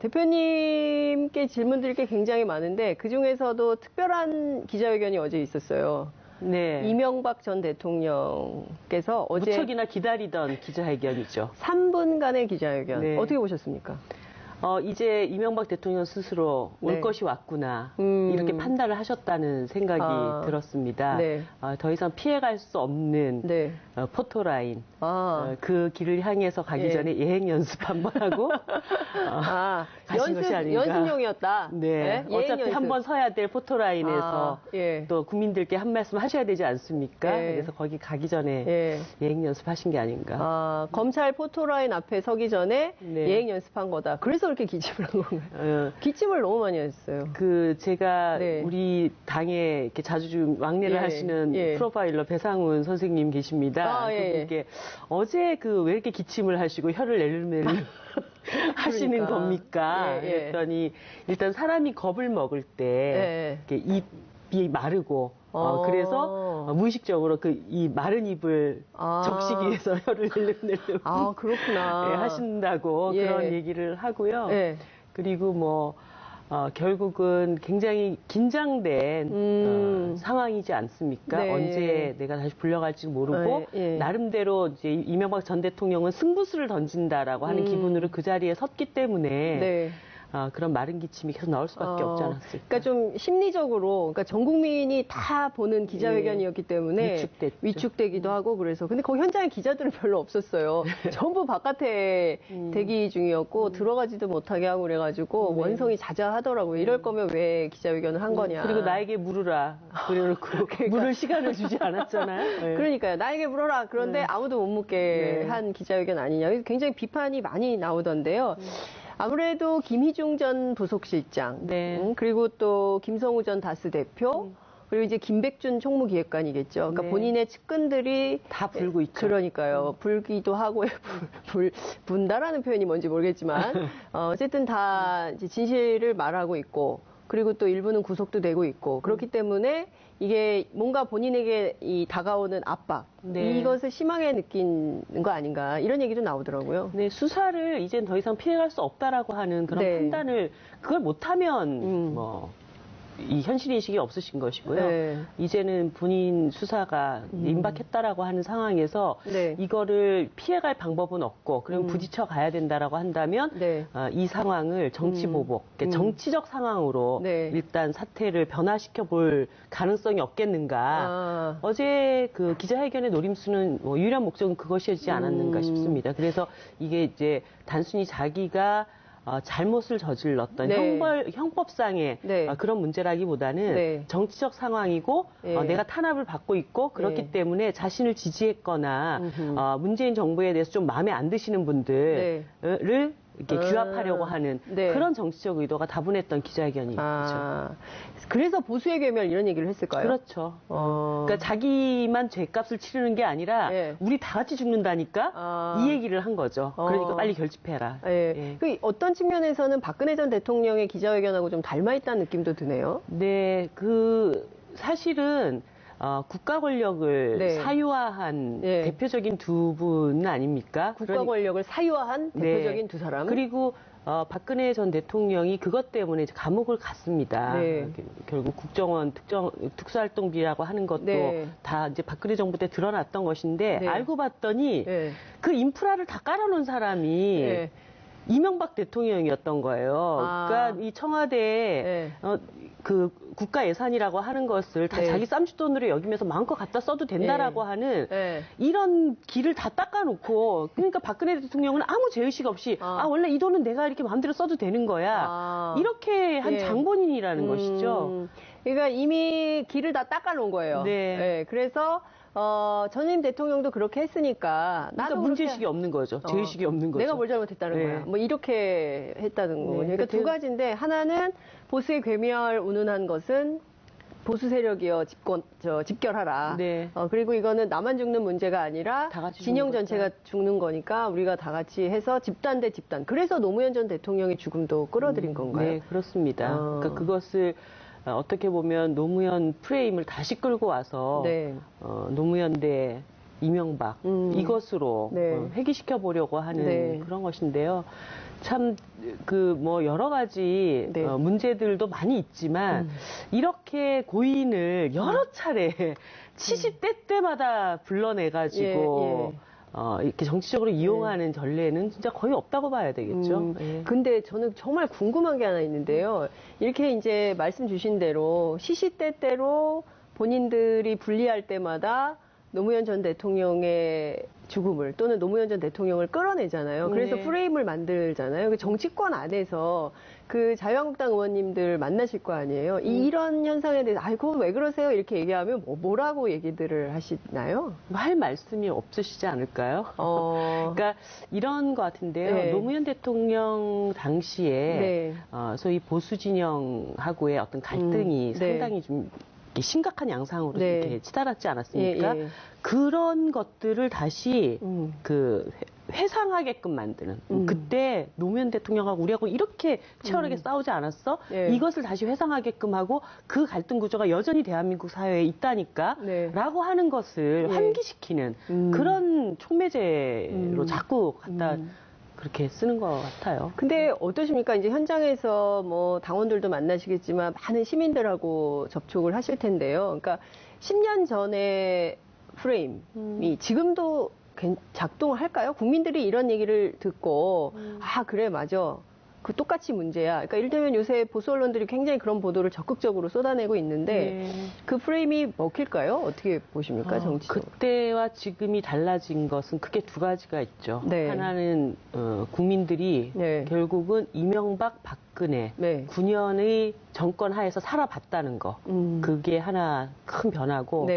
대표님께 질문 드릴 게 굉장히 많은데 그중에서도 특별한 기자회견이 어제 있었어요. 네. 이명박 전 대통령께서 어제 무척이나 기다리던 기자회견이죠. 3분간의 기자회견. 네. 어떻게 보셨습니까? 이제 이명박 대통령 스스로 올 네. 것이 왔구나. 이렇게 판단을 하셨다는 생각이 들었습니다. 네. 더 이상 피해갈 수 없는 네. 포토라인. 그 길을 향해서 가기 전에 예행 연습 한번 하고 가신 것이 아닌가. 연습용이었다. 네. 네? 어차피 한번 서야 될 포토라인에서 예. 또 국민들께 한 말씀 하셔야 되지 않습니까? 예. 그래서 거기 가기 전에 예. 예행 연습하신 게 아닌가. 검찰 포토라인 앞에 서기 전에 네. 예행 연습한 거다. 그래서 그렇게 기침을 한 건가요? 기침을 너무 많이 했어요. 제가 네. 우리 당에 이렇게 자주 좀 왕래를 예. 하시는 예. 프로파일러 배상훈 선생님 계십니다. 그분께 어제 왜 이렇게 기침을 하시고 혀를 내르르 하시는 그러니까. 겁니까? 예, 예. 그랬더니 일단 사람이 겁을 먹을 때 이렇게 입이 마르고 그래서 무의식적으로 이 마른 입을 적시기 위해서 혀를 내르르 그렇구나. 하신다고 그런 얘기를 하고요. 그리고 결국은 굉장히 긴장된 상황이지 않습니까? 네. 언제 내가 다시 불려갈지 모르고 나름대로 이제 이명박 전 대통령은 승부수를 던진다라고 하는 기분으로 그 자리에 섰기 때문에 그런 마른 기침이 계속 나올 수밖에 없지 않았을까. 그러니까 좀 심리적으로, 그러니까 전 국민이 다 보는 기자회견이었기 때문에 위축되기도 하고 그래서. 근데 거기 현장에 기자들은 별로 없었어요. 전부 바깥에 대기 중이었고 들어가지도 못하게 하고 그래가지고 원성이 자자하더라고요. 이럴 거면 왜 기자회견을 한 거냐. 그리고 나에게 물으라. 그래놓고 물을 시간을 주지 않았잖아요. 그러니까요. 나에게 물어라. 그런데 아무도 못 묻게 한 기자회견 아니냐. 굉장히 비판이 많이 나오던데요. 아무래도 김희중 전 부속실장, 그리고 또 김성우 전 다스 대표, 그리고 이제 김백준 총무기획관이겠죠. 그러니까 본인의 측근들이 다 불고 있죠. 그러니까요. 불기도 하고 분다라는 표현이 뭔지 모르겠지만 어쨌든 다 이제 진실을 말하고 있고, 그리고 또 일부는 구속도 되고 있고 그렇기 때문에 이게 뭔가 본인에게 다가오는 압박 이것을 심하게 느끼는 거 아닌가 이런 얘기도 나오더라고요. 네, 수사를 이젠 더 이상 피해갈 수 없다라고 하는 그런 판단을 그걸 못하면 이 현실인식이 없으신 것이고요. 이제는 본인 수사가 임박했다라고 하는 상황에서 이거를 피해갈 방법은 없고 그럼 부딪혀 가야 된다라고 한다면 이 상황을 정치보복, 정치적 상황으로 일단 사태를 변화시켜 볼 가능성이 없겠는가. 어제 그 기자회견의 노림수는 유일한 목적은 그것이지 않았는가 싶습니다. 그래서 이게 이제 단순히 자기가 잘못을 저질렀던 형법상의 그런 문제라기보다는 정치적 상황이고 내가 탄압을 받고 있고 그렇기 때문에 자신을 지지했거나 문재인 정부에 대해서 좀 마음에 안 드시는 분들을 이렇게 규합하려고 하는 그런 정치적 의도가 다분했던 기자회견이죠. 그래서 보수의 괴멸 이런 얘기를 했을까요? 그렇죠. 그러니까 자기만 죄값을 치르는 게 아니라 우리 다 같이 죽는다니까 이 얘기를 한 거죠. 그러니까 빨리 결집해라. 그 어떤 측면에서는 박근혜 전 대통령의 기자회견하고 좀 닮아있다는 느낌도 드네요. 네, 사실은 국가 권력을 사유화한 대표적인 두 분 아닙니까? 국가 권력을 사유화한 대표적인 두 사람. 그리고 박근혜 전 대통령이 그것 때문에 이제 감옥을 갔습니다. 결국 국정원 특수활동비라고 하는 것도 다 이제 박근혜 정부 때 드러났던 것인데 알고 봤더니 그 인프라를 다 깔아놓은 사람이 이명박 대통령이었던 거예요. 그러니까 이 청와대에 그 국가 예산이라고 하는 것을 다 자기 쌈짓돈으로 여기면서 마음껏 갖다 써도 된다라고 하는 이런 길을 다 닦아놓고 그러니까 박근혜 대통령은 아무 죄의식 없이 원래 이 돈은 내가 이렇게 마음대로 써도 되는 거야. 이렇게 한 장본인이라는 것이죠. 그러니까 이미 길을 다 닦아놓은 거예요. 그래서 전임 대통령도 그렇게 했으니까 나도 그러니까 문제의식이 없는 거죠. 죄의식이 없는 거죠. 내가 뭘 잘못했다는 거야. 뭐 이렇게 했다는 거예요. 그러니까 두 가지인데 하나는 보수의 괴멸 운운한 것은 보수 세력이여 집결하라. 그리고 이거는 나만 죽는 문제가 아니라 진영 전체가 죽는 거니까 우리가 다 같이 해서 집단 대 집단. 그래서 노무현 전 대통령의 죽음도 끌어들인 건가요? 네, 그렇습니다. 그러니까 그것을 어떻게 보면 노무현 프레임을 다시 끌고 와서 노무현 대 이명박 이것으로 회귀시켜 보려고 하는 그런 것인데요. 참 그 뭐 여러 가지 문제들도 많이 있지만 이렇게 고인을 여러 차례 70대 때마다 불러내가지고 이렇게 정치적으로 이용하는 전례는 진짜 거의 없다고 봐야 되겠죠. 근데 저는 정말 궁금한 게 하나 있는데요. 이렇게 이제 말씀 주신 대로 시시때때로 본인들이 분리할 때마다 노무현 전 대통령의 죽음을 또는 노무현 전 대통령을 끌어내잖아요. 그래서 프레임을 만들잖아요. 정치권 안에서 그 자유한국당 의원님들 만나실 거 아니에요. 이런 현상에 대해서 아이고 왜 그러세요? 이렇게 얘기하면 뭐라고 얘기들을 하시나요? 할 말씀이 없으시지 않을까요? 그러니까 이런 것 같은데요. 노무현 대통령 당시에 소위 보수 진영하고의 어떤 갈등이 상당히 좀 심각한 양상으로 이렇게 치달았지 않았습니까? 그런 것들을 다시 그 회상하게끔 만드는 그때 노무현 대통령하고 우리하고 이렇게 치열하게 싸우지 않았어? 이것을 다시 회상하게끔 하고 그 갈등 구조가 여전히 대한민국 사회에 있다니까 라고 하는 것을 환기시키는 그런 촉매제로 자꾸 갖다 그렇게 쓰는 것 같아요. 근데 어떠십니까? 이제 현장에서 뭐 당원들도 만나시겠지만 많은 시민들하고 접촉을 하실 텐데요. 그러니까 10년 전의 프레임이 지금도 작동할까요? 국민들이 이런 얘기를 듣고 아 그래 맞아. 그 똑같이 문제야. 그러니까 이를테면 요새 보수 언론들이 굉장히 그런 보도를 적극적으로 쏟아내고 있는데 그 프레임이 먹힐까요? 어떻게 보십니까, 정치적으로? 그때와 지금이 달라진 것은 크게 두 가지가 있죠. 하나는 국민들이 결국은 이명박, 박근혜 9년의 정권 하에서 살아봤다는 거. 그게 하나 큰 변화고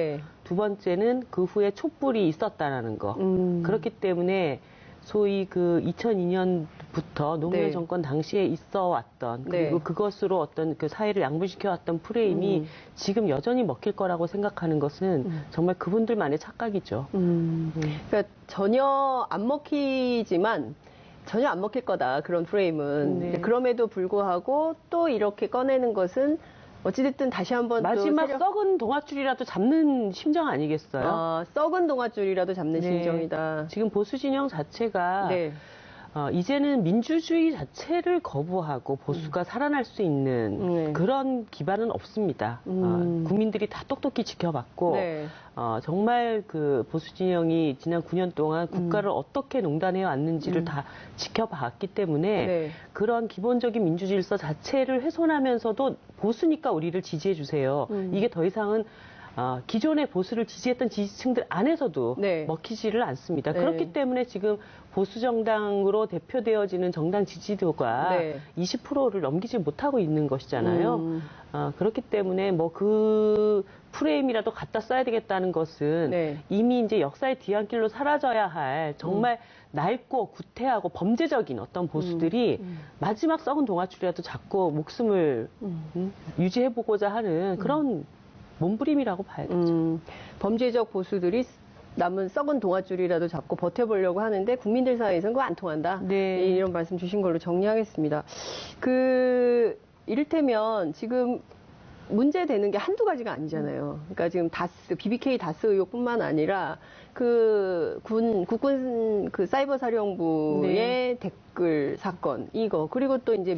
두 번째는 그 후에 촛불이 있었다는 거. 그렇기 때문에 소위 그 2002년부터 노무현 정권 당시에 있어 왔던 그리고 그것으로 어떤 그 사회를 양분시켜 왔던 프레임이 지금 여전히 먹힐 거라고 생각하는 것은 정말 그분들만의 착각이죠. 그러니까 전혀 안 먹히지만 전혀 안 먹힐 거다. 그런 프레임은. 그럼에도 불구하고 또 이렇게 꺼내는 것은 어찌됐든 다시 한번 마지막 썩은 동아줄이라도 잡는 심정 아니겠어요? 아, 썩은 동아줄이라도 잡는 심정이다. 지금 보수 진영 자체가 이제는 민주주의 자체를 거부하고 보수가 살아날 수 있는 그런 기반은 없습니다. 국민들이 다 똑똑히 지켜봤고 정말 그 보수 진영이 지난 9년 동안 국가를 어떻게 농단해 왔는지를 다 지켜봤기 때문에 그런 기본적인 민주질서 자체를 훼손하면서도 보수니까 우리를 지지해 주세요. 이게 더 이상은 기존의 보수를 지지했던 지지층들 안에서도 먹히지를 않습니다. 그렇기 때문에 지금 보수 정당으로 대표되어지는 정당 지지도가 20%를 넘기지 못하고 있는 것이잖아요. 그렇기 때문에 뭐 그 프레임이라도 갖다 써야 되겠다는 것은 이미 이제 역사의 뒤안길로 사라져야 할 정말 낡고 구태하고 범죄적인 어떤 보수들이 마지막 썩은 동아줄이라도 잡고 목숨을 유지해보고자 하는 그런 몸부림이라고 봐야 되죠. 범죄적 보수들이 남은 썩은 동아줄이라도 잡고 버텨보려고 하는데 국민들 사이에서는 그거 안 통한다. 이런 말씀 주신 걸로 정리하겠습니다. 이를테면 지금 문제되는 게 한두 가지가 아니잖아요. 그러니까 지금 BBK 다스 의혹뿐만 아니라 국군 그 사이버 사령부의 댓글 사건 이거 그리고 또 이제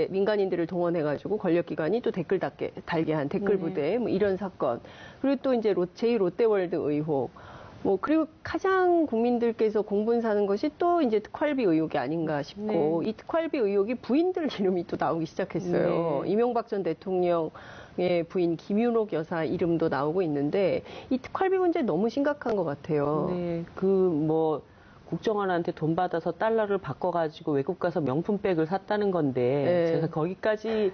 민간인들을 동원해가지고 권력기관이 또 댓글 달게 한 댓글 부대 뭐 이런 사건 그리고 또 이제 제2롯데월드 의혹 뭐 그리고 가장 국민들께서 공분사는 것이 또 이제 특활비 의혹이 아닌가 싶고 이 특활비 의혹이 부인들 이름이 또 나오기 시작했어요. 이명박 전 대통령의 부인 김윤옥 여사 이름도 나오고 있는데 이 특활비 문제 너무 심각한 것 같아요. 국정원한테 돈 받아서 달러를 바꿔가지고 외국 가서 명품백을 샀다는 건데 제가 거기까지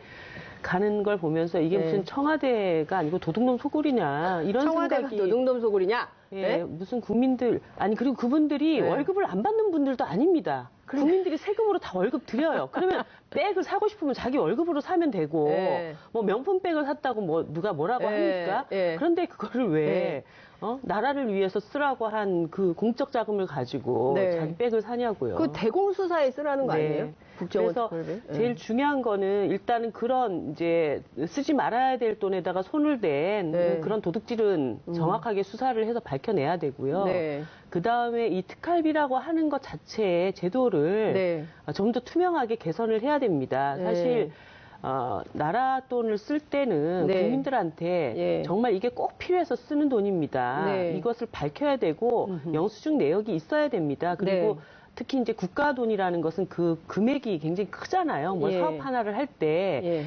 가는 걸 보면서 이게 무슨 청와대가 아니고 도둑놈 소굴이냐 이런 청와대가 생각이 도둑놈 소굴이냐? 무슨 국민들 그리고 그분들이 월급을 안 받는 분들도 아닙니다. 국민들이 세금으로 다 월급 드려요. 그러면 백을 사고 싶으면 자기 월급으로 사면 되고 뭐 명품백을 샀다고 뭐 누가 뭐라고 합니까? 그런데 그거를 왜 나라를 위해서 쓰라고 한 그 공적 자금을 가지고 자기 백을 사냐고요. 그 대공수사에 쓰라는 거 아니에요? 국정원 그래서 특활비? 제일 중요한 거는 일단은 그런 이제 쓰지 말아야 될 돈에다가 손을 댄 그런 도둑질은 정확하게 수사를 해서 밝혀내야 되고요. 그 다음에 이 특활비라고 하는 것 자체의 제도를 좀 더 투명하게 개선을 해야 됩니다. 사실 나라 돈을 쓸 때는 국민들한테 정말 이게 꼭 필요해서 쓰는 돈입니다. 이것을 밝혀야 되고 영수증 내역이 있어야 됩니다. 그리고 특히 이제 국가 돈이라는 것은 그 금액이 굉장히 크잖아요. 뭐 사업 하나를 할 때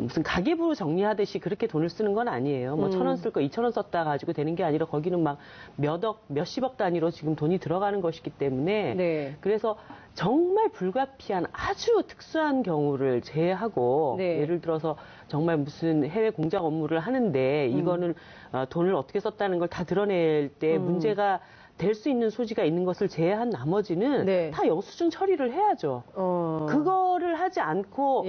무슨 가계부 정리하듯이 그렇게 돈을 쓰는 건 아니에요. 뭐 1,000원 쓸 거 2,000원 썼다 가지고 되는 게 아니라 거기는 막 몇십억 단위로 지금 돈이 들어가는 것이기 때문에 그래서 정말 불가피한 아주 특수한 경우를 제외하고 예를 들어서 정말 무슨 해외 공작 업무를 하는데 이거는 돈을 어떻게 썼다는 걸 다 드러낼 때 문제가 될 수 있는 소지가 있는 것을 제외한 나머지는 다 영수증 처리를 해야죠. 그거를 하지 않고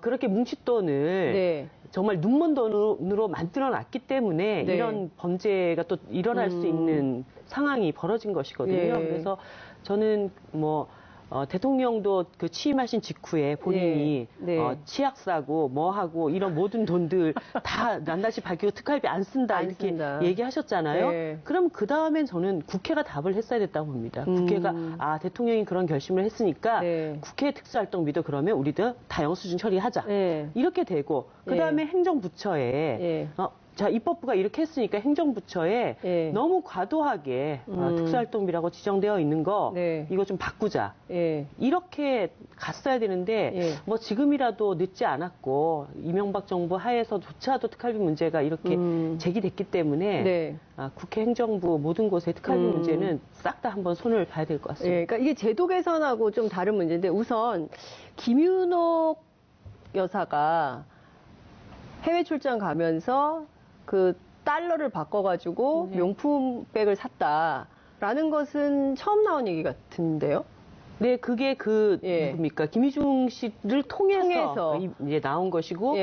그렇게 뭉칫돈을 정말 눈먼 돈으로 만들어놨기 때문에 이런 범죄가 또 일어날 수 있는 상황이 벌어진 것이거든요. 그래서 저는 뭐 대통령도 그 취임하신 직후에 본인이 치약 사고 뭐 하고 이런 모든 돈들 다 낱낱이 밝히고 특활비 안 쓴다 이렇게 얘기하셨잖아요. 그럼 그 다음엔 저는 국회가 답을 했어야 됐다고 봅니다. 국회가 대통령이 그런 결심을 했으니까 국회 특수활동비도 그러면 우리도 다 영수증 처리하자 이렇게 되고 그 다음에 행정부처에 자, 입법부가 이렇게 했으니까 행정부처에 너무 과도하게 특수활동비라고 지정되어 있는 거 이거 좀 바꾸자. 이렇게 갔어야 되는데 뭐 지금이라도 늦지 않았고 이명박 정부 하에서조차도 특활비 문제가 이렇게 제기됐기 때문에 국회 행정부 모든 곳의 특활비 문제는 싹 다 한번 손을 봐야 될 것 같습니다. 그러니까 이게 제도 개선하고 좀 다른 문제인데 우선 김윤옥 여사가 해외 출장 가면서 그 달러를 바꿔가지고 명품백을 샀다라는 것은 처음 나온 얘기 같은데요? 네, 그게 누굽니까? 김희중 씨를 통해서 이제 나온 것이고,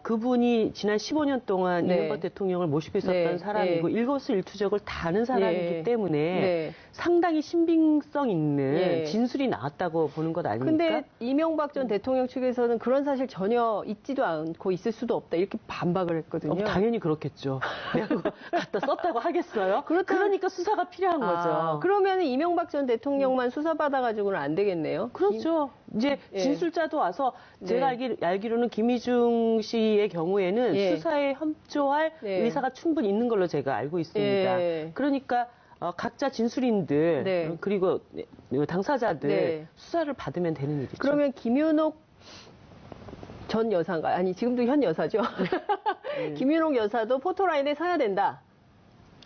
그분이 지난 15년 동안 이명박 대통령을 모시고 있었던 사람이고, 일거수일투족을 다 아는 사람이기 때문에 상당히 신빙성 있는 진술이 나왔다고 보는 것 아닙니까? 근데 이명박 전 대통령 측에서는 그런 사실 전혀 있지도 않고 있을 수도 없다. 이렇게 반박을 했거든요. 당연히 그렇겠죠. 내가 그거 갖다 썼다고 하겠어요? 그러니까 수사가 필요한 거죠. 그러면 이명박 전 대통령만 수사받아가지고는 안 되겠네요. 그렇죠. 이제 진술자도 와서 제가 알기로는 김희중 씨의 경우에는 수사에 협조할 의사가 충분히 있는 걸로 제가 알고 있습니다. 그러니까 각자 진술인들 그리고 당사자들 수사를 받으면 되는 일이죠. 그러면 김윤옥 전 여사인가요? 아니 지금도 현 여사죠. 김윤옥 여사도 포토라인에 서야 된다.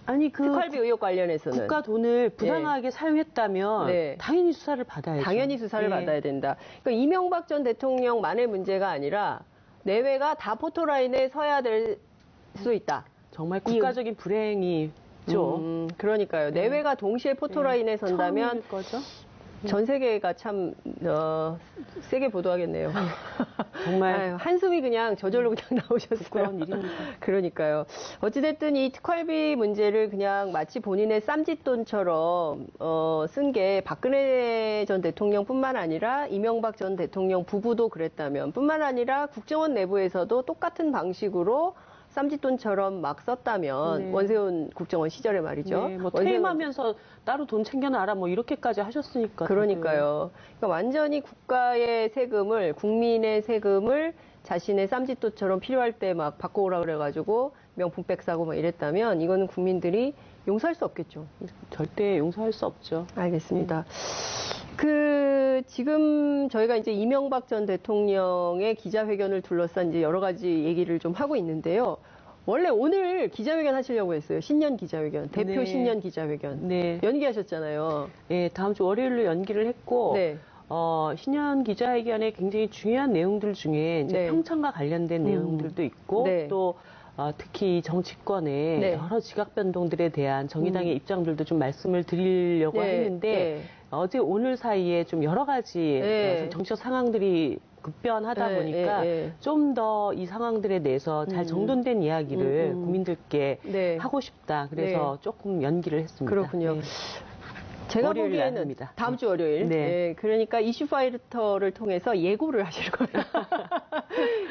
아니 특활비 의혹 관련해서는 국가 돈을 부당하게 사용했다면 당연히 수사를 받아야죠. 당연히 수사를 받아야 된다. 그러니까 이명박 전 대통령만의 문제가 아니라 내외가 다 포토라인에 서야 될 수 있다. 정말 국가적인 불행이 그러니까요. 내외가 동시에 포토라인에 선다면 처음일 거죠? 전 세계가 참 세게 보도하겠네요. 정말 한숨이 그냥 저절로 그냥 나오셨어요. 그런 일입니다. 그러니까요. 어찌됐든 이 특활비 문제를 그냥 마치 본인의 쌈짓돈처럼 쓴 게 박근혜 전 대통령뿐만 아니라 이명박 전 대통령 부부도 그랬다면 뿐만 아니라 국정원 내부에서도 똑같은 방식으로 쌈짓돈처럼 막 썼다면 원세훈 국정원 시절에 말이죠. 뭐 퇴임하면서 따로 돈 챙겨놔라 뭐 이렇게까지 하셨으니까. 그러니까요. 그러니까 완전히 국가의 세금을 국민의 세금을 자신의 쌈짓돈처럼 필요할 때 막 바꿔오라 그래가지고 명품백 사고 막 이랬다면 이거는 국민들이 용서할 수 없겠죠. 절대 용서할 수 없죠. 알겠습니다. 지금 저희가 이제 이명박 전 대통령의 기자회견을 둘러싼 이제 여러 가지 얘기를 좀 하고 있는데요. 원래 오늘 기자회견 하시려고 했어요. 신년 기자회견, 대표 신년 기자회견. 연기하셨잖아요. 네, 다음 주 월요일로 연기를 했고, 신년 기자회견에 굉장히 중요한 내용들 중에 이제 평창과 관련된 내용들도 있고, 또 특히 정치권의 여러 지각 변동들에 대한 정의당의 입장들도 좀 말씀을 드리려고 했는데 어제 오늘 사이에 좀 여러 가지 정치적 상황들이 급변하다 보니까 좀 더 이 상황들에 대해서 잘 정돈된 이야기를 국민들께 하고 싶다. 그래서 조금 연기를 했습니다. 그렇군요. 제가 보기에는 합니다. 다음 주 월요일. 네. 네, 그러니까 이슈파이터를 통해서 예고를 하실 거예요.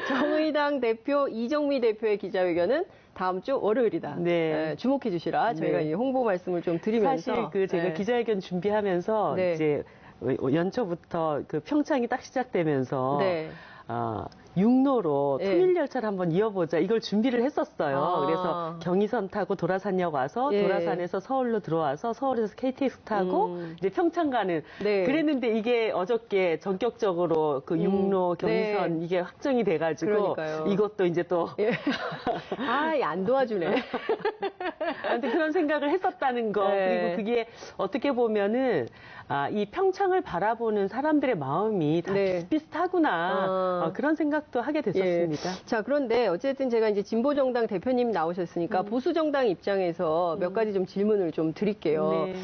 정의당 대표 이정미 대표의 기자회견은 다음 주 월요일이다. 네. 주목해 주시라. 저희가 네. 이 홍보 말씀을 좀 드리면서 사실 제가 기자회견 준비하면서 네. 이제 연초부터 평창이 딱 시작되면서 네. 육로로 네. 통일열차를 한번 이어보자 이걸 준비를 했었어요. 아. 그래서 경의선 타고 도라산역 와서 예. 도라산에서 서울로 들어와서 서울에서 KTX 타고 이제 평창 가는 네. 그랬는데 이게 어저께 전격적으로 그 육로 경의선 네. 이게 확정이 돼가지고 그러니까요. 이것도 이제 또 예. 안 도와주네. 아무튼 그런 생각을 했었다는 거. 네. 그리고 그게 어떻게 보면은 이 평창을 바라보는 사람들의 마음이 다 네. 비슷비슷하구나. 그런 생각도 하게 됐었습니다. 예. 자, 그런데 어쨌든 제가 이제 진보정당 대표님 나오셨으니까 보수정당 입장에서 몇 가지 좀 질문을 좀 드릴게요. 네.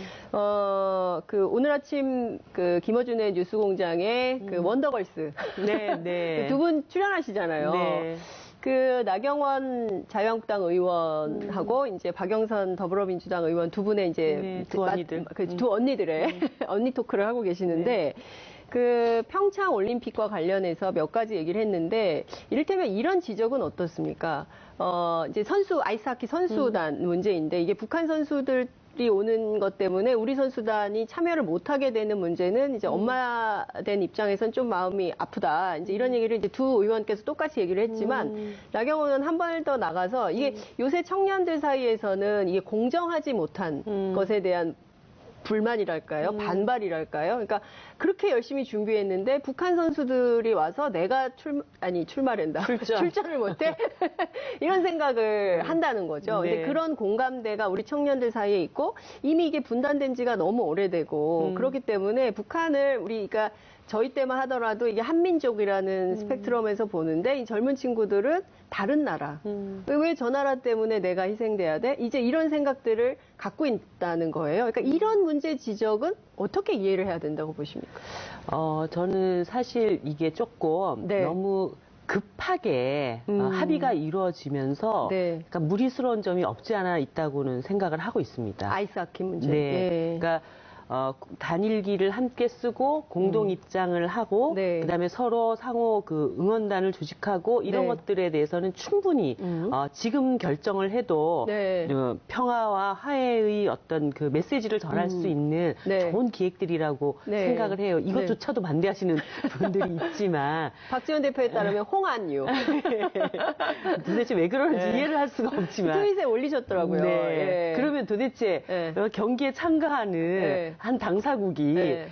오늘 아침 김어준의 뉴스공장에 원더걸스. 네, 네. 두 분 출연하시잖아요. 네. 나경원 자유한국당 의원하고 이제 박영선 더불어민주당 의원 두 분의 이제 네, 두 언니들. 두 언니들의 언니 토크를 하고 계시는데 평창 올림픽과 관련해서 몇 가지 얘기를 했는데 이를테면 이런 지적은 어떻습니까? 이제 아이스하키 선수단 문제인데 이게 북한 선수들이 오는 것 때문에 우리 선수단이 참여를 못하게 되는 문제는 이제 엄마 된 입장에선 좀 마음이 아프다. 이제 이런 얘기를 이제 두 의원께서 똑같이 얘기를 했지만 나경원 의원 한 번 더 나가서 이게 요새 청년들 사이에서는 이게 공정하지 못한 것에 대한 불만이랄까요? 반발이랄까요? 그러니까 그렇게 열심히 준비했는데 북한 선수들이 와서 내가 출마한다. 출전을 못해? 이런 생각을 한다는 거죠. 네. 근데 그런 공감대가 우리 청년들 사이에 있고 이미 이게 분단된 지가 너무 오래되고 그렇기 때문에 북한을 그러니까 저희 때만 하더라도 이게 한민족이라는 스펙트럼에서 보는데 이 젊은 친구들은 다른 나라. 왜 저 나라 때문에 내가 희생돼야 돼? 이제 이런 생각들을 갖고 있다는 거예요. 그러니까 이런 문제 지적은 어떻게 이해를 해야 된다고 보십니까? 저는 사실 이게 조금 네. 너무 급하게 합의가 이루어지면서 네. 그러니까 무리스러운 점이 없지 않아 있다고는 생각을 하고 있습니다. 아이스하키 문제. 네. 예. 그러니까 단일기를 함께 쓰고 공동 입장을 하고 네. 그다음에 서로 상호 응원단을 조직하고 이런 네. 것들에 대해서는 충분히 지금 결정을 해도 네. 평화와 화해의 어떤 그 메시지를 전할 수 있는 네. 좋은 기획들이라고 네. 생각을 해요. 이것조차도 반대하시는 분들이 있지만 박지원 대표에 따르면 홍한유. 도대체 왜 그러는지 이해를 할 수가 없지만 트윗에 올리셨더라고요. 네. 예. 그러면 도대체 경기에 참가하는 한 당사국이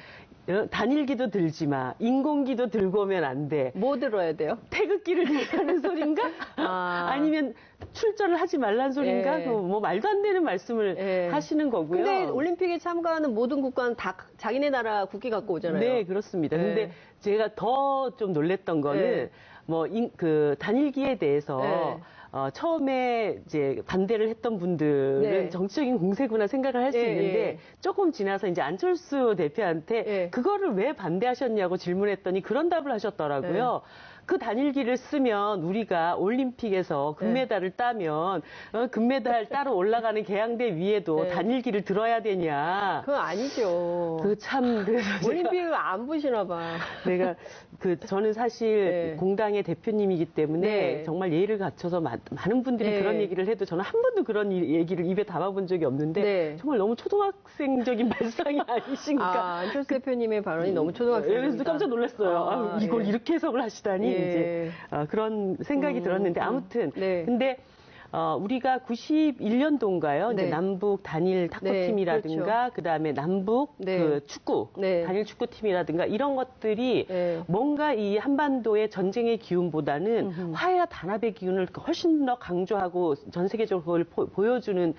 단일기도 들지 마, 인공기도 들고 오면 안 돼. 뭐 들어야 돼요? 태극기를 들라는 소린가? 아니면 출전을 하지 말라는 소린가? 뭐 말도 안 되는 말씀을 하시는 거고요. 근데 올림픽에 참가하는 모든 국가는 다 자기네 나라 국기 갖고 오잖아요. 네, 그렇습니다. 근데 제가 더 좀 놀랬던 거는 단일기에 대해서 처음에 이제 반대를 했던 분들은 정치적인 공세구나 생각을 할 수 있는데 조금 지나서 이제 안철수 대표한테 그거를 왜 반대하셨냐고 질문했더니 그런 답을 하셨더라고요. 그 단일기를 쓰면 우리가 올림픽에서 금메달을 따면 금메달 따로 올라가는 개항대 위에도 단일기를 들어야 되냐. 그건 아니죠. 올림픽을 안 보시나 봐. 저는 사실 공당의 대표님이기 때문에 정말 예의를 갖춰서 많은 분들이 그런 얘기를 해도 저는 한 번도 그런 얘기를 입에 담아본 적이 없는데 정말 너무 초등학생적인 발상이 아니신가. 안철수 대표님의 발언이 너무 초등학생입니다. 그래서 깜짝 놀랐어요. 이걸 이렇게 해석을 하시다니. 이제 그런 생각이 들었는데 아무튼 근데 우리가 91년도인가요? 이제 남북 단일 탁구팀이라든가 그렇죠. 그다음에 남북 그 축구 단일 축구팀이라든가 이런 것들이 뭔가 이 한반도의 전쟁의 기운보다는 화해와 단합의 기운을 훨씬 더 강조하고 전 세계적으로 그걸 보여주는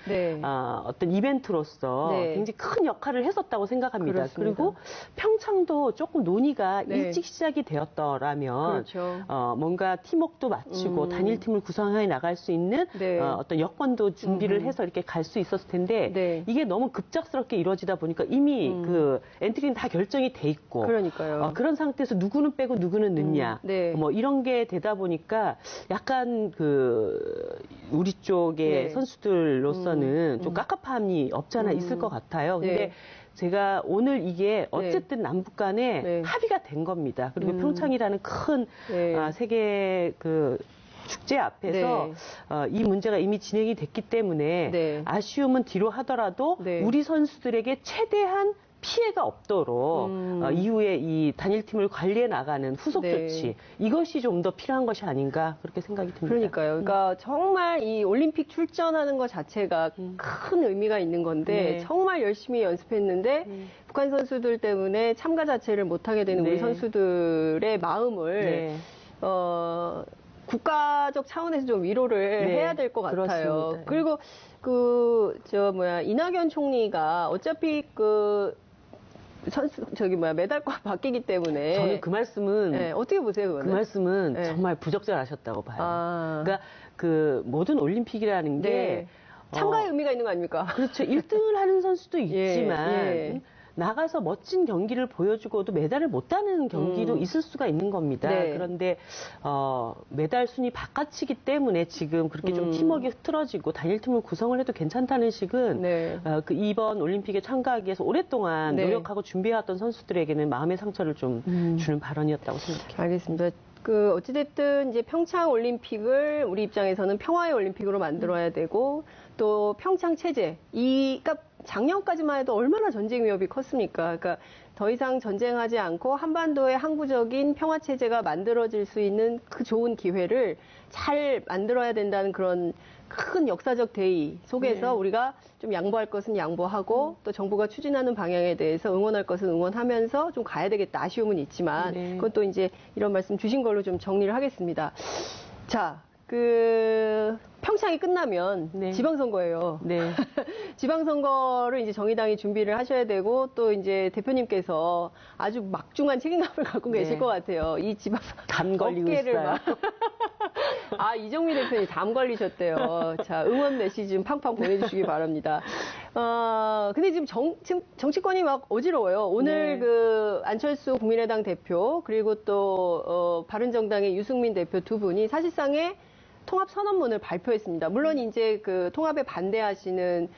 어떤 이벤트로서 굉장히 큰 역할을 했었다고 생각합니다. 그렇습니다. 그리고 평창도 조금 논의가 일찍 시작이 되었더라면 뭔가 팀워크도 맞추고 단일팀을 구성해 나갈 수 있는 어떤 여건도 준비를 해서 이렇게 갈 수 있었을 텐데 이게 너무 급작스럽게 이루어지다 보니까 이미 그 엔트리는 다 결정이 돼 있고 그러니까요. 그런 상태에서 누구는 빼고 누구는 넣냐 뭐 이런 게 되다 보니까 약간 우리 쪽의 선수들로서는 좀 깝깝함이 없지 않아 있을 것 같아요. 근데 제가 오늘 이게 어쨌든 남북 간에 합의가 된 겁니다. 그리고 평창이라는 큰 세계 그 축제 앞에서 이 문제가 이미 진행이 됐기 때문에 아쉬움은 뒤로 하더라도 우리 선수들에게 최대한 피해가 없도록 이후에 이 단일팀을 관리해 나가는 후속 조치 이것이 좀 더 필요한 것이 아닌가 그렇게 생각이 듭니다. 그러니까요. 그러니까 정말 이 올림픽 출전하는 것 자체가 큰 의미가 있는 건데 정말 열심히 연습했는데 북한 선수들 때문에 참가 자체를 못하게 되는 우리 선수들의 마음을 국가적 차원에서 좀 위로를 해야 될 것 같아요. 그렇습니다. 그리고 이낙연 총리가 어차피 메달과 바뀌기 때문에. 저는 그 말씀은. 어떻게 보세요, 그거는? 그 말씀은 정말 부적절하셨다고 봐요. 그러니까 그 모든 올림픽이라는 게. 참가의 의미가 있는 거 아닙니까? 그렇죠. 1등을 하는 선수도 있지만. 나가서 멋진 경기를 보여주고도 메달을 못 따는 경기도 있을 수가 있는 겁니다. 그런데 메달 순위 바깥이기 때문에 지금 그렇게 좀 팀워크가 흐트러지고 단일팀을 구성을 해도 괜찮다는 식은 그 이번 올림픽에 참가하기 위해서 오랫동안 노력하고 준비해왔던 선수들에게는 마음의 상처를 좀 주는 발언이었다고 생각해요. 알겠습니다. 어찌됐든 이제 평창 올림픽을 우리 입장에서는 평화의 올림픽으로 만들어야 되고 또 평창 체제 그러니까 작년까지만 해도 얼마나 전쟁 위협이 컸습니까? 그러니까 더 이상 전쟁하지 않고 한반도의 항구적인 평화 체제가 만들어질 수 있는 그 좋은 기회를 잘 만들어야 된다는 그런 큰 역사적 대의 속에서 우리가 좀 양보할 것은 양보하고 또 정부가 추진하는 방향에 대해서 응원할 것은 응원하면서 좀 가야 되겠다. 아쉬움은 있지만 그것도 이제 이런 말씀 주신 걸로 좀 정리를 하겠습니다. 자, 평창이 끝나면 지방선거예요. 지방선거를 이제 정의당이 준비를 하셔야 되고 또 이제 대표님께서 아주 막중한 책임감을 갖고 계실 것 같아요. 이 지방선거 담 걸리고 있어요. 이정미 대표님 담 걸리셨대요. 자, 응원 메시지 좀 팡팡 보내주시기 바랍니다. 근데 지금 정치권이 막 어지러워요. 오늘 안철수 국민의당 대표 그리고 또 바른정당의 유승민 대표 두 분이 사실상의 통합 선언문을 발표했습니다. 물론 이제 통합에 반대하시는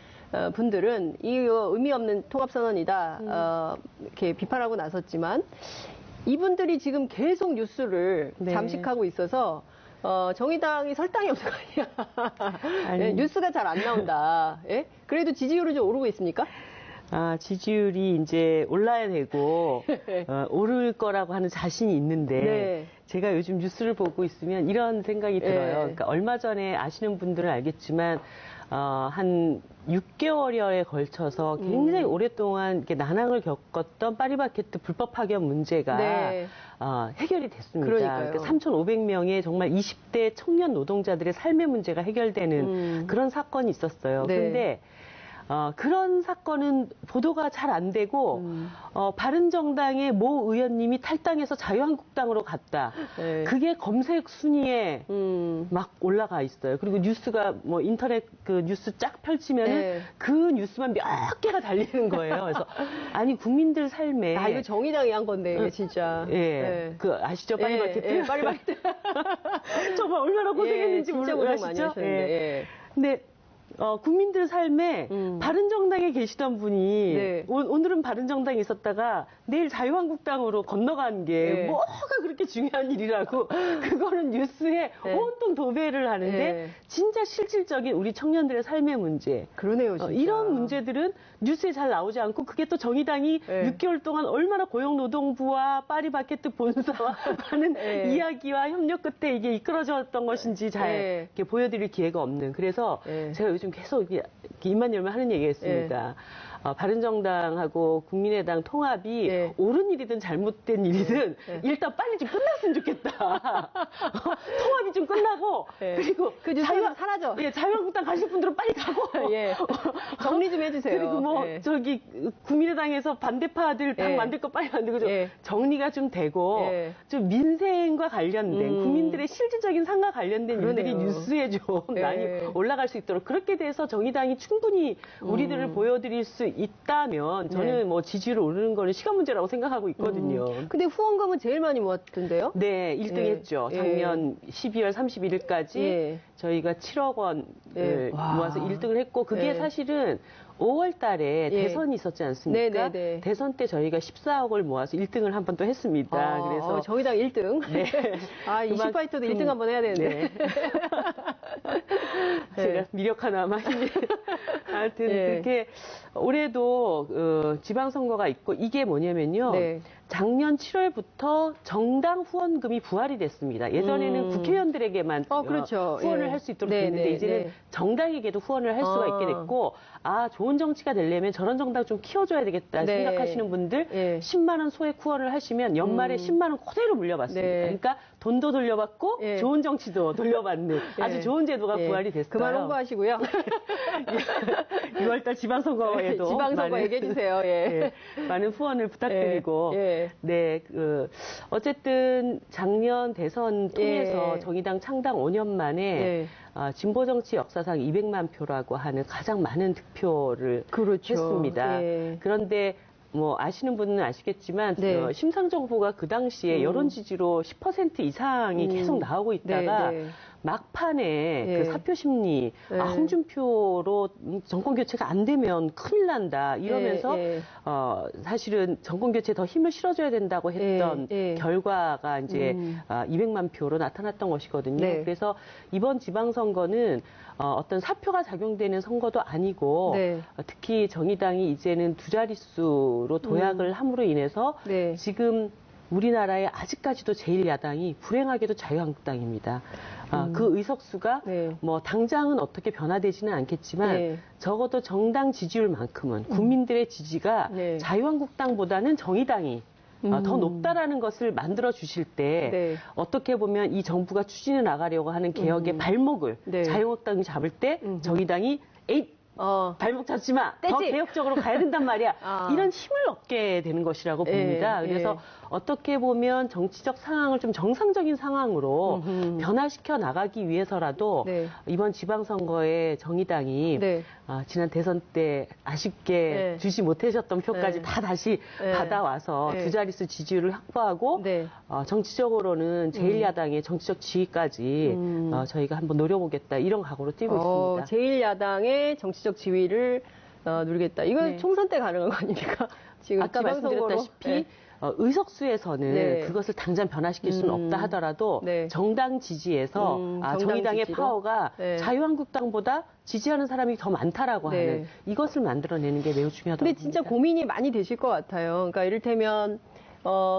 분들은 이 의미 없는 통합 선언이다 이렇게 비판하고 나섰지만 이분들이 지금 계속 뉴스를 잠식하고 있어서 정의당이 설당이 없는 거 아니야. 뉴스가 잘 안 나온다. 그래도 지지율은 좀 오르고 있습니까? 지지율이 이제 올라야 되고 오를 거라고 하는 자신이 있는데 제가 요즘 뉴스를 보고 있으면 이런 생각이 들어요. 그러니까 얼마 전에 아시는 분들은 알겠지만 한 6개월여에 걸쳐서 굉장히 오랫동안 이렇게 난항을 겪었던 파리바게뜨 불법 파견 문제가 해결이 됐습니다. 그러니까 3,500명의 정말 20대 청년 노동자들의 삶의 문제가 해결되는 그런 사건이 있었어요. 그런데 그런 사건은 보도가 잘 안 되고 바른정당의 모 의원님이 탈당해서 자유한국당으로 갔다. 그게 검색 순위에 막 올라가 있어요. 그리고 뉴스가 인터넷 뉴스 쫙 펼치면은 그 뉴스만 몇 개가 달리는 거예요. 그래서 아니 국민들 삶에 이거 정의당이 한 건데 이게 진짜. 아시죠? 파리바게뜨. 파리바게뜨. 정말 얼마나 고생했는지 진짜 고생 많이 하셨는데. 근데 국민들 삶에 바른정당에 계시던 분이 오늘은 바른정당에 있었다가 내일 자유한국당으로 건너간 게 뭐가 그렇게 중요한 일이라고 그거는 뉴스에 온통 도배를 하는데 진짜 실질적인 우리 청년들의 삶의 문제. 그러네요, 진짜. 이런 문제들은 뉴스에 잘 나오지 않고 그게 또 정의당이 6개월 동안 얼마나 고용노동부와 파리바게뜨 본사와 하는 이야기와 협력 끝에 이게 이끌어졌던 것인지 잘 이렇게 보여드릴 기회가 없는. 그래서 제가 요즘 계속 입만 열면 하는 얘기가 있습니다. 바른정당하고 국민의당 통합이 옳은 일이든 잘못된 일이든 일단 빨리 좀 끝났으면 좋겠다. 통합이 좀 끝나고 그리고 그 뉴스가 사라져. 자유한국당 가실 분들은 빨리 가고 정리 좀 해주세요. 그리고 저기 국민의당에서 반대파들 당 만들 거 빨리 만들고 좀 정리가 좀 되고 좀 민생과 관련된 국민들의 실질적인 삶과 관련된 일들이 뉴스에 좀 많이 올라갈 수 있도록 그렇게 돼서 정의당이 충분히 우리들을 보여드릴 수 있다면 저는 뭐 지지율 오르는 거는 시간 문제라고 생각하고 있거든요. 근데 후원금은 제일 많이 모았던데요? 네, 1등 했죠. 작년 12월 31일까지 저희가 7억 원을 모아서 1등을 했고 그게 사실은 5월 달에 대선이 있었지 않습니까? 대선 때 저희가 14억을 모아서 1등을 한 번 또 했습니다. 그래서 정의당 1등. 네. 이슈파이터도 1등 한번 해야 되는데. 제가 미력 하나만. 하여튼 그렇게 올해도 지방선거가 있고 이게 뭐냐면요. 작년 7월부터 정당 후원금이 부활이 됐습니다. 예전에는 국회의원들에게만 그렇죠. 후원을 할 수 있도록 됐는데 이제는 정당에게도 후원을 할 수가 있게 됐고 좋은 정치가 되려면 저런 정당 좀 키워줘야 되겠다 생각하시는 분들 10만 원 소액 후원을 하시면 연말에 10만 원 그대로 물려받습니다. 그러니까 돈도 돌려받고 좋은 정치도 돌려받는 아주 좋은 제도가 부활이 됐어요. 그만 홍보하시고요. 6월달 지방선거에도 지방선거 얘기해 주세요. 많은 후원을 부탁드리고 어쨌든 작년 대선 통해서 정의당 창당 5년 만에 진보 정치 역사상 200만 표라고 하는 가장 많은 득표를 했습니다. 그런데 뭐 아시는 분은 아시겠지만 심상정 후보가 그 당시에 여론 지지로 10% 이상이 계속 나오고 있다가 막판에 그 사표 심리, 홍준표로 정권 교체가 안 되면 큰일 난다 이러면서 사실은 정권 교체에 더 힘을 실어줘야 된다고 했던 결과가 이제 200만 표로 나타났던 것이거든요. 그래서 이번 지방선거는 어떤 사표가 작용되는 선거도 아니고 특히 정의당이 이제는 두 자릿수로 도약을 함으로 인해서 지금 우리나라의 아직까지도 제1야당이 불행하게도 자유한국당입니다. 그 의석수가 뭐 당장은 어떻게 변화되지는 않겠지만 적어도 정당 지지율만큼은 국민들의 지지가 자유한국당보다는 정의당이 더 높다라는 것을 만들어 주실 때 어떻게 보면 이 정부가 추진해 나가려고 하는 개혁의 발목을 자유한국당이 잡을 때 정의당이 발목 잡지 마. 더 개혁적으로 가야 된단 말이야. 이런 힘을 얻게 되는 것이라고 봅니다. 그래서 어떻게 보면 정치적 상황을 좀 정상적인 상황으로 변화시켜 나가기 위해서라도 이번 지방선거에 정의당이 지난 대선 때 아쉽게 주지 못하셨던 표까지 다 다시 받아와서 두 자릿수 지지율을 확보하고 정치적으로는 제1야당의 정치적 지위까지 저희가 한번 노려보겠다 이런 각오로 뛰고 있습니다. 제1야당의 정치적 지위를 누리겠다. 이건 총선 때 가능한 거 아닙니까? 지금 아까 말씀드렸다시피 의석수에서는 그것을 당장 변화시킬 수는 없다 하더라도 정당 지지에서 정의당의 파워가 자유한국당보다 지지하는 사람이 더 많다라고 하는 이것을 만들어내는 게 매우 중요하다고 근데 진짜 봅니다. 고민이 많이 되실 것 같아요. 그러니까 이를테면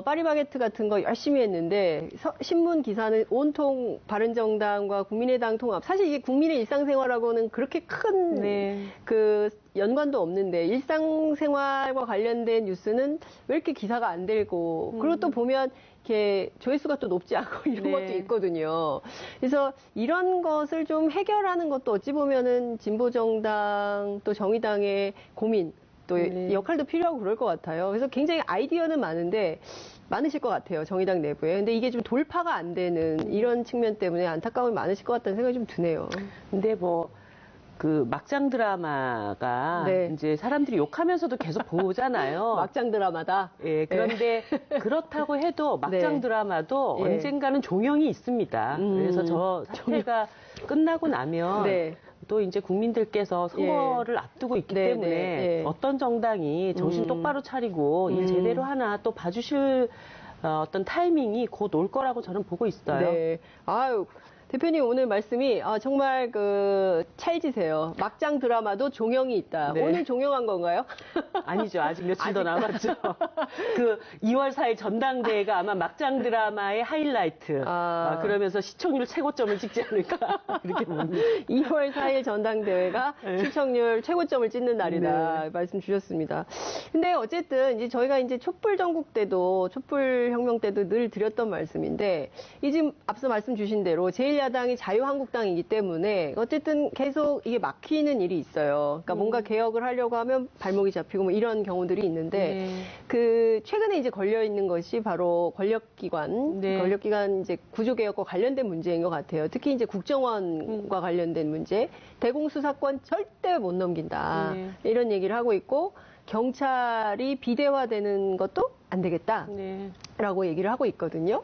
파리바게트 같은 거 열심히 했는데 신문 기사는 온통 바른정당과 국민의당 통합. 사실 이게 국민의 일상생활하고는 그렇게 큰 그 연관도 없는데 일상생활과 관련된 뉴스는 왜 이렇게 기사가 안 되고 그리고 또 보면 이렇게 조회수가 또 높지 않고 이런 것도 있거든요. 그래서 이런 것을 좀 해결하는 것도 어찌 보면은 진보정당 또 정의당의 고민 또 역할도 필요하고 그럴 것 같아요. 그래서 굉장히 아이디어는 많은데 많으실 것 같아요. 정의당 내부에. 근데 이게 좀 돌파가 안 되는 이런 측면 때문에 안타까움이 많으실 것 같다는 생각이 좀 드네요. 근데 그 막장 드라마가 이제 사람들이 욕하면서도 계속 보잖아요. 막장 드라마다. 그런데 그렇다고 해도 막장 드라마도 언젠가는 종영이 있습니다. 그래서 저 사태가 끝나고 나면 또 이제 국민들께서 선거를 앞두고 있기 때문에 어떤 정당이 정신 똑바로 차리고 일 제대로 하나 또 봐주실 어떤 타이밍이 곧 올 거라고 저는 보고 있어요. 아유. 대표님 오늘 말씀이 정말 찰지세요. 막장 드라마도 종영이 있다. 오늘 종영한 건가요? 아니죠. 아직 며칠 더 남았죠. 그 2월 4일 전당대회가 아마 막장 드라마의 하이라이트. 그러면서 시청률 최고점을 찍지 않을까 그렇게 봅니다. 2월 4일 전당대회가 시청률 최고점을 찍는 날이다. 말씀 주셨습니다. 근데 어쨌든 이제 저희가 이제 촛불 전국 때도 촛불 혁명 때도 늘 드렸던 말씀인데 지금 앞서 말씀 주신 대로 제일 제1야당이 자유한국당이기 때문에 어쨌든 계속 이게 막히는 일이 있어요. 그러니까 뭔가 개혁을 하려고 하면 발목이 잡히고 뭐 이런 경우들이 있는데 그 최근에 이제 걸려 있는 것이 바로 권력기관 이제 구조개혁과 관련된 문제인 것 같아요. 특히 이제 국정원과 관련된 문제, 대공수사권 절대 못 넘긴다 이런 얘기를 하고 있고. 경찰이 비대화되는 것도 안 되겠다라고 얘기를 하고 있거든요.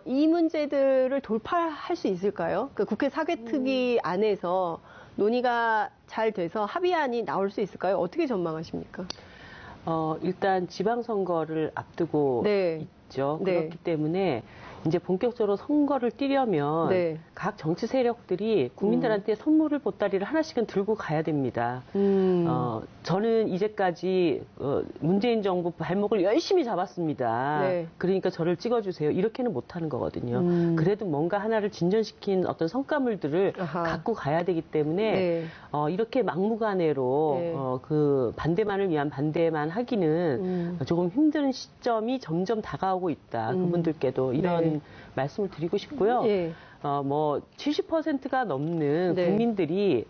이 문제들을 돌파할 수 있을까요? 그 국회 사개특위 안에서 논의가 잘 돼서 합의안이 나올 수 있을까요? 어떻게 전망하십니까? 일단 지방선거를 앞두고 있죠. 그렇기 때문에 이제 본격적으로 선거를 뛰려면 각 정치 세력들이 국민들한테 선물을 보따리를 하나씩은 들고 가야 됩니다. 저는 이제까지 문재인 정부 발목을 열심히 잡았습니다. 그러니까 저를 찍어주세요. 이렇게는 못하는 거거든요. 그래도 뭔가 하나를 진전시킨 어떤 성과물들을 갖고 가야 되기 때문에 이렇게 막무가내로 그 반대만을 위한 반대만 하기는 조금 힘든 시점이 점점 다가오고 있다. 그분들께도 이런 말씀을 드리고 싶고요. 뭐 70%가 넘는 국민들이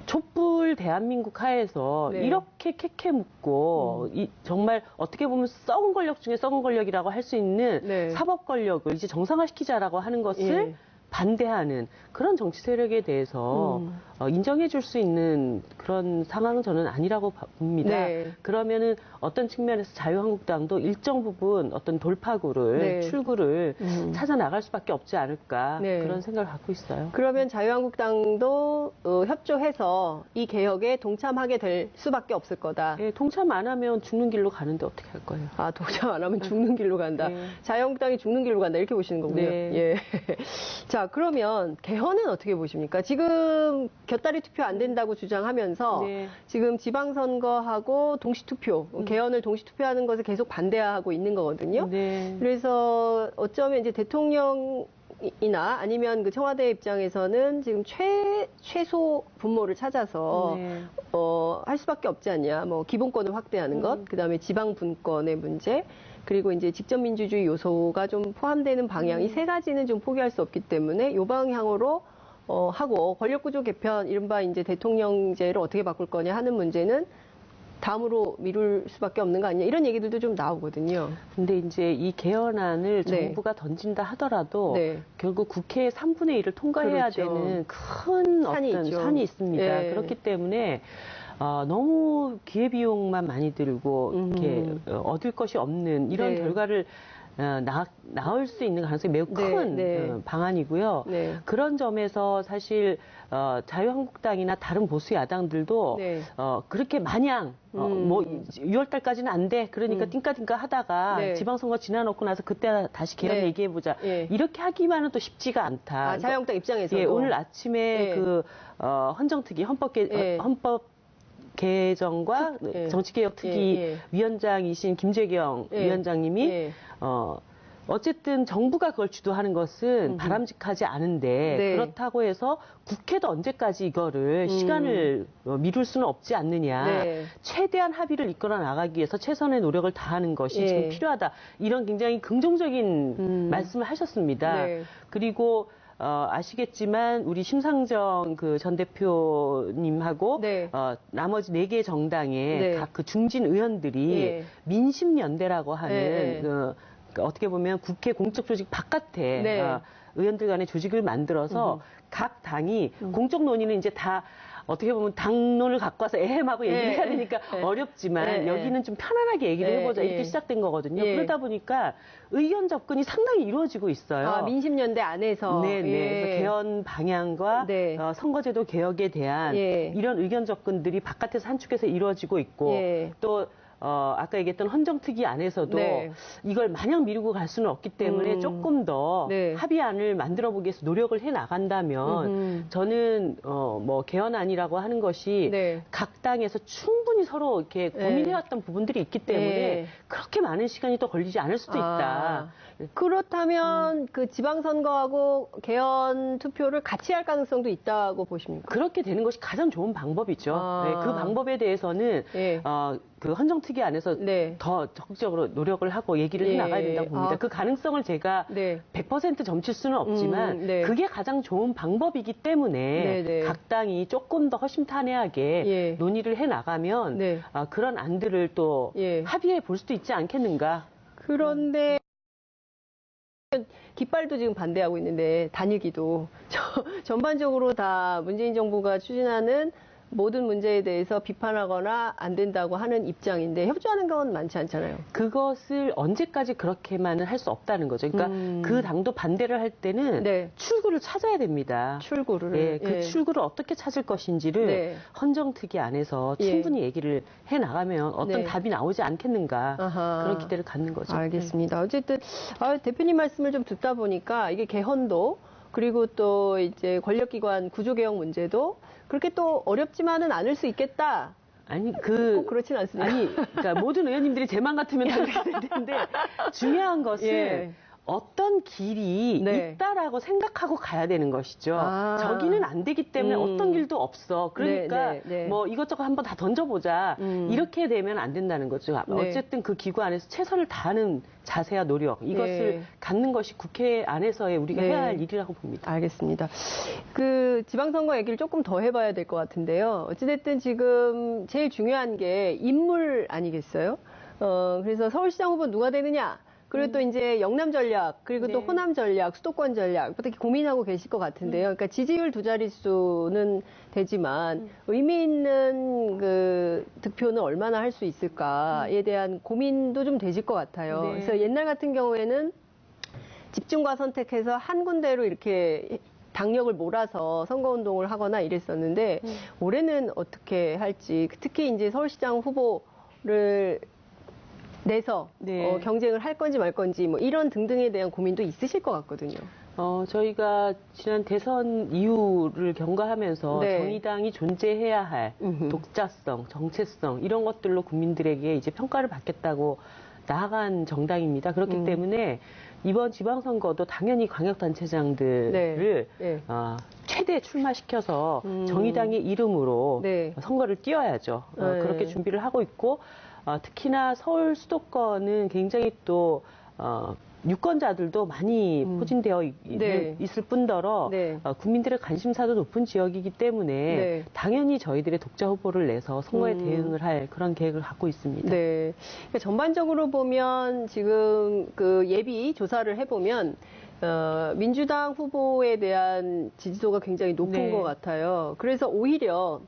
촛불 대한민국 하에서 이렇게 캐캐 묻고 정말 어떻게 보면 썩은 권력 중에 썩은 권력이라고 할 수 있는 사법 권력을 이제 정상화시키자라고 하는 것을 반대하는 그런 정치 세력에 대해서 인정해 줄 수 있는 그런 상황은 저는 아니라고 봅니다. 그러면은 어떤 측면에서 자유한국당도 일정 부분 어떤 돌파구를 출구를 찾아 나갈 수밖에 없지 않을까 그런 생각을 갖고 있어요. 그러면 자유한국당도 협조해서 이 개혁에 동참하게 될 수밖에 없을 거다. 동참 안 하면 죽는 길로 가는데 어떻게 할 거예요? 아, 동참 안 하면 죽는 길로 간다. 자유한국당이 죽는 길로 간다 이렇게 보시는 거군요. 자, 그러면 개헌은 어떻게 보십니까? 지금 곁다리 투표 안 된다고 주장하면서 지금 지방선거하고 동시투표, 개헌을 동시투표하는 것을 계속 반대하고 있는 거거든요. 그래서 어쩌면 이제 대통령이나 아니면 그 청와대 입장에서는 지금 최소 분모를 찾아서 할 수밖에 없지 않냐. 뭐 기본권을 확대하는 것, 그다음에 지방 분권의 문제. 그리고 이제 직접 민주주의 요소가 좀 포함되는 방향, 이 세 가지는 좀 포기할 수 없기 때문에 이 방향으로 하고 권력구조 개편, 이른바 이제 대통령제를 어떻게 바꿀 거냐 하는 문제는 다음으로 미룰 수밖에 없는 거 아니냐 이런 얘기들도 좀 나오거든요. 근데 이제 이 개헌안을 정부가 던진다 하더라도 결국 국회의 3분의 1을 통과해야 되는 큰 산이 있습니다. 그렇기 때문에 너무 기회비용만 많이 들고 이렇게 얻을 것이 없는 이런 결과를 나올 수 있는 가능성이 매우 큰 방안이고요. 그런 점에서 사실 자유한국당이나 다른 보수 야당들도 그렇게 마냥 뭐 6월 달까지는 안 돼. 그러니까 띵까띵까 하다가 지방선거 지나놓고 나서 그때 다시 개헌 얘기해보자. 이렇게 하기만은 또 쉽지가 않다. 아, 자유한국당 입장에서도. 오늘 아침에 그 헌정특위 헌법 개정과 정치개혁특위 위원장이신 김재경 위원장님이 어쨌든 정부가 그걸 주도하는 것은 바람직하지 않은데 그렇다고 해서 국회도 언제까지 이거를 시간을 미룰 수는 없지 않느냐. 최대한 합의를 이끌어 나가기 위해서 최선의 노력을 다하는 것이 지금 필요하다. 이런 굉장히 긍정적인 말씀을 하셨습니다. 그리고 아시겠지만 우리 심상정 그 전 대표님하고 나머지 4개 정당의 각 그 중진 의원들이 민심연대라고 하는 어떻게 보면 국회 공적 조직 바깥에 의원들 간의 조직을 만들어서 각 당이 공적 논의는 이제 다 어떻게 보면 당론을 갖고 와서 에헴하고 얘기를 해야 되니까 어렵지만 여기는 좀 편안하게 얘기를 해보자 이렇게 시작된 거거든요. 그러다 보니까 의견 접근이 상당히 이루어지고 있어요. 아, 민심연대 안에서. 그래서 개헌 방향과 선거제도 개혁에 대한 이런 의견 접근들이 바깥에서 한축에서 이루어지고 있고 또 아까 얘기했던 헌정특위 안에서도 이걸 마냥 미루고 갈 수는 없기 때문에 조금 더 합의안을 만들어 보기 위해서 노력을 해 나간다면 저는 뭐 개헌안이라고 하는 것이 각 당에서 충분히 서로 이렇게 고민해왔던 부분들이 있기 때문에 그렇게 많은 시간이 또 걸리지 않을 수도 있다. 그렇다면 그 지방선거하고 개헌 투표를 같이 할 가능성도 있다고 보십니까? 그렇게 되는 것이 가장 좋은 방법이죠. 그 방법에 대해서는 그 헌정특위 헌정특위 안에서 더 적극적으로 노력을 하고 얘기를 해나가야 된다고 봅니다. 그 가능성을 제가 100% 점칠 수는 없지만 그게 가장 좋은 방법이기 때문에 각 당이 조금 더 허심탄회하게 논의를 해나가면 그런 안들을 또 합의해 볼 수도 있지 않겠는가. 그런데 깃발도 지금 반대하고 있는데 단일기도 전반적으로 다 문재인 정부가 추진하는 모든 문제에 대해서 비판하거나 안 된다고 하는 입장인데 협조하는 건 많지 않잖아요. 그것을 언제까지 그렇게만은 할 수 없다는 거죠. 그러니까 그 당도 반대를 할 때는 출구를 찾아야 됩니다. 출구를. 그 출구를 어떻게 찾을 것인지를 헌정특위 안에서 충분히 얘기를 해나가면 어떤 답이 나오지 않겠는가. 그런 기대를 갖는 거죠. 알겠습니다. 어쨌든 대표님 말씀을 좀 듣다 보니까 이게 개헌도 그리고 또 이제 권력기관 구조개혁 문제도 그렇게 또 어렵지만은 않을 수 있겠다. 아니, 꼭 그렇진 않습니다. 그러니까 모든 의원님들이 제 맘 같으면 다 그렇게 될 텐데, 중요한 것은 어떤 길이 있다라고 생각하고 가야 되는 것이죠. 저기는 안 되기 때문에 어떤 길도 없어. 그러니까 뭐 이것저것 한번 다 던져보자. 이렇게 되면 안 된다는 거죠. 어쨌든 그 기구 안에서 최선을 다하는 자세와 노력, 이것을 갖는 것이 국회 안에서의 우리가 해야 할 일이라고 봅니다. 알겠습니다. 그 지방선거 얘기를 조금 더 해봐야 될 것 같은데요. 어찌됐든 지금 제일 중요한 게 인물 아니겠어요? 그래서 서울시장 후보 누가 되느냐? 그리고 또 이제 영남 전략, 그리고 또 호남 전략, 수도권 전략, 특히 고민하고 계실 것 같은데요. 그러니까 지지율 2자릿수는 되지만 의미 있는 그 득표는 얼마나 할 수 있을까에 대한 고민도 좀 되실 것 같아요. 그래서 옛날 같은 경우에는 집중과 선택해서 한 군데로 이렇게 당력을 몰아서 선거운동을 하거나 이랬었는데 올해는 어떻게 할지, 특히 이제 서울시장 후보를 내서 경쟁을 할 건지 말 건지 뭐 이런 등등에 대한 고민도 있으실 것 같거든요. 저희가 지난 대선 이후를 경과하면서 정의당이 존재해야 할 독자성, 정체성 이런 것들로 국민들에게 이제 평가를 받겠다고 나아간 정당입니다. 그렇기 때문에 이번 지방선거도 당연히 광역단체장들을 최대 출마시켜서 정의당의 이름으로 선거를 뛰어야죠. 그렇게 준비를 하고 있고 특히나 서울 수도권은 굉장히 또 유권자들도 많이 포진되어 있을 뿐더러 국민들의 관심사도 높은 지역이기 때문에 당연히 저희들의 독자 후보를 내서 선거에 대응을 할 그런 계획을 갖고 있습니다. 그러니까 전반적으로 보면 지금 그 예비 조사를 해보면 민주당 후보에 대한 지지도가 굉장히 높은 것 같아요. 그래서 오히려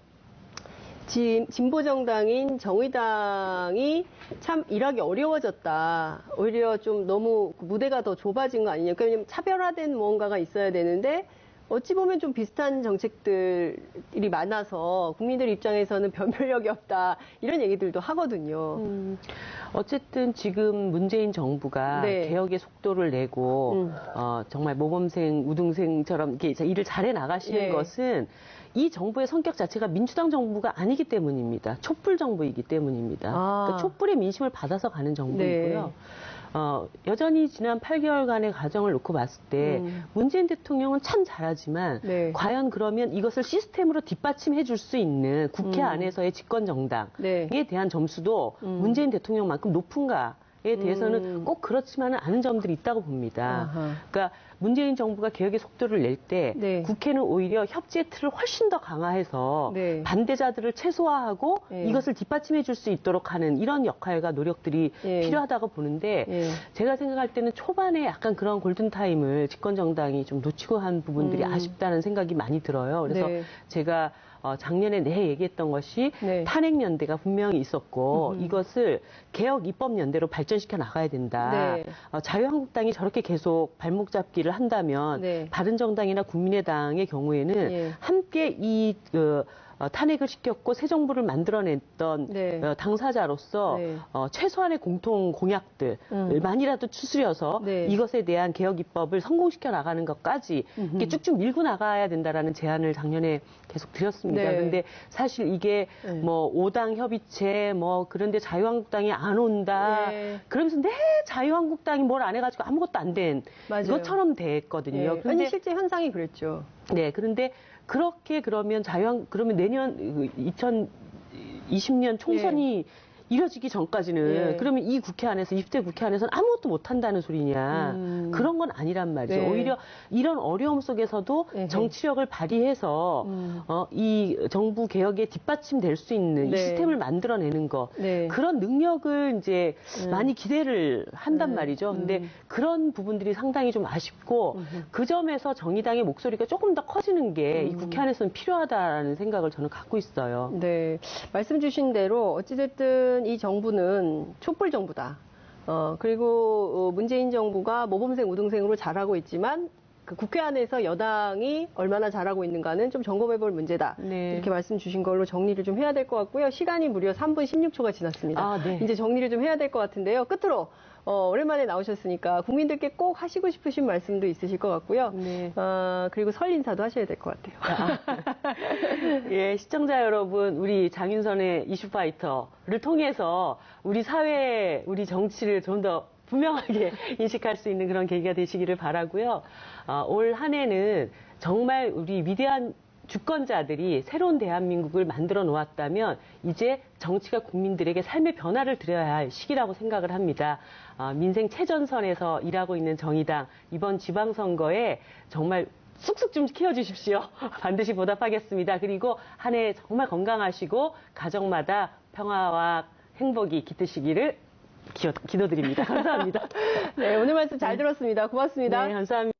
진보 정당인 정의당이 참 일하기 어려워졌다. 오히려 좀 너무 무대가 더 좁아진 거 아니냐. 그러니까 차별화된 무언가가 있어야 되는데 어찌 보면 좀 비슷한 정책들이 많아서 국민들 입장에서는 변별력이 없다. 이런 얘기들도 하거든요. 어쨌든 지금 문재인 정부가 개혁의 속도를 내고 정말 모범생, 우등생처럼 이렇게 일을 잘해 나가시는 것은 이 정부의 성격 자체가 민주당 정부가 아니기 때문입니다. 촛불 정부이기 때문입니다. 그러니까 촛불의 민심을 받아서 가는 정부이고요. 여전히 지난 8개월간의 과정을 놓고 봤을 때 문재인 대통령은 참 잘하지만 과연 그러면 이것을 시스템으로 뒷받침해 줄 수 있는 국회 안에서의 집권 정당에 대한 점수도 문재인 대통령만큼 높은가? 에 대해서는 꼭 그렇지만은 않은 점들이 있다고 봅니다. 그러니까 문재인 정부가 개혁의 속도를 낼 때 국회는 오히려 협치의 틀을 훨씬 더 강화해서 반대자들을 최소화하고 이것을 뒷받침해 줄 수 있도록 하는 이런 역할과 노력들이 필요하다고 보는데 제가 생각할 때는 초반에 약간 그런 골든타임을 집권 정당이 좀 놓치고 한 부분들이 아쉽다는 생각이 많이 들어요. 그래서 제가 작년에 얘기했던 것이 탄핵연대가 분명히 있었고 이것을 개혁 입법연대로 발전시켜 나가야 된다. 자유한국당이 저렇게 계속 발목 잡기를 한다면 바른정당이나 국민의당의 경우에는 함께 이 탄핵을 시켰고 새 정부를 만들어냈던 당사자로서 최소한의 공통 공약들 만이라도 추스려서 이것에 대한 개혁 입법을 성공시켜 나가는 것까지 이렇게 쭉쭉 밀고 나가야 된다라는 제안을 작년에 계속 드렸습니다. 그런데 사실 이게 뭐 5당 협의체 뭐 그런데 자유한국당이 안 온다. 그러면서 자유한국당이 뭘 안 해가지고 아무것도 안 된 것처럼 됐거든요. 아니 실제 현상이 그랬죠. 그런데 그렇게 그러면 그러면 내년 2020년 총선이 이뤄지기 전까지는 예. 그러면 이 국회 안에서 20대 국회 안에서는 아무것도 못한다는 소리냐. 그런 건 아니란 말이죠. 네. 오히려 이런 어려움 속에서도 정치력을 발휘해서 이 정부 개혁에 뒷받침될 수 있는 이 시스템을 만들어내는 거 그런 능력을 이제 많이 기대를 한단 말이죠. 근데 그런 부분들이 상당히 좀 아쉽고 그 점에서 정의당의 목소리가 조금 더 커지는 게 이 국회 안에서는 필요하다라는 생각을 저는 갖고 있어요. 네, 말씀 주신 대로 어찌됐든 이 정부는 촛불 정부다. 그리고 문재인 정부가 모범생 우등생으로 잘하고 있지만 그 국회 안에서 여당이 얼마나 잘하고 있는가는 좀 점검해 볼 문제다. 이렇게 말씀 주신 걸로 정리를 좀 해야 될 것 같고요. 시간이 무려 3분 16초가 지났습니다. 이제 정리를 좀 해야 될 것 같은데요. 끝으로 오랜만에 나오셨으니까 국민들께 꼭 하시고 싶으신 말씀도 있으실 것 같고요. 그리고 설 인사도 하셔야 될 것 같아요. 예, 시청자 여러분, 우리 장윤선의 이슈파이터를 통해서 우리 사회, 우리 정치를 좀 더 분명하게 인식할 수 있는 그런 계기가 되시기를 바라고요. 올 한 해는 정말 우리 위대한 주권자들이 새로운 대한민국을 만들어 놓았다면 이제 정치가 국민들에게 삶의 변화를 드려야 할 시기라고 생각을 합니다. 민생 최전선에서 일하고 있는 정의당 이번 지방선거에 정말 쑥쑥 좀 키워주십시오. 반드시 보답하겠습니다. 그리고 한 해 정말 건강하시고 가정마다 평화와 행복이 깃드시기를 기도드립니다. 감사합니다. 네, 오늘 말씀 잘 들었습니다. 고맙습니다. 네, 감사합니다.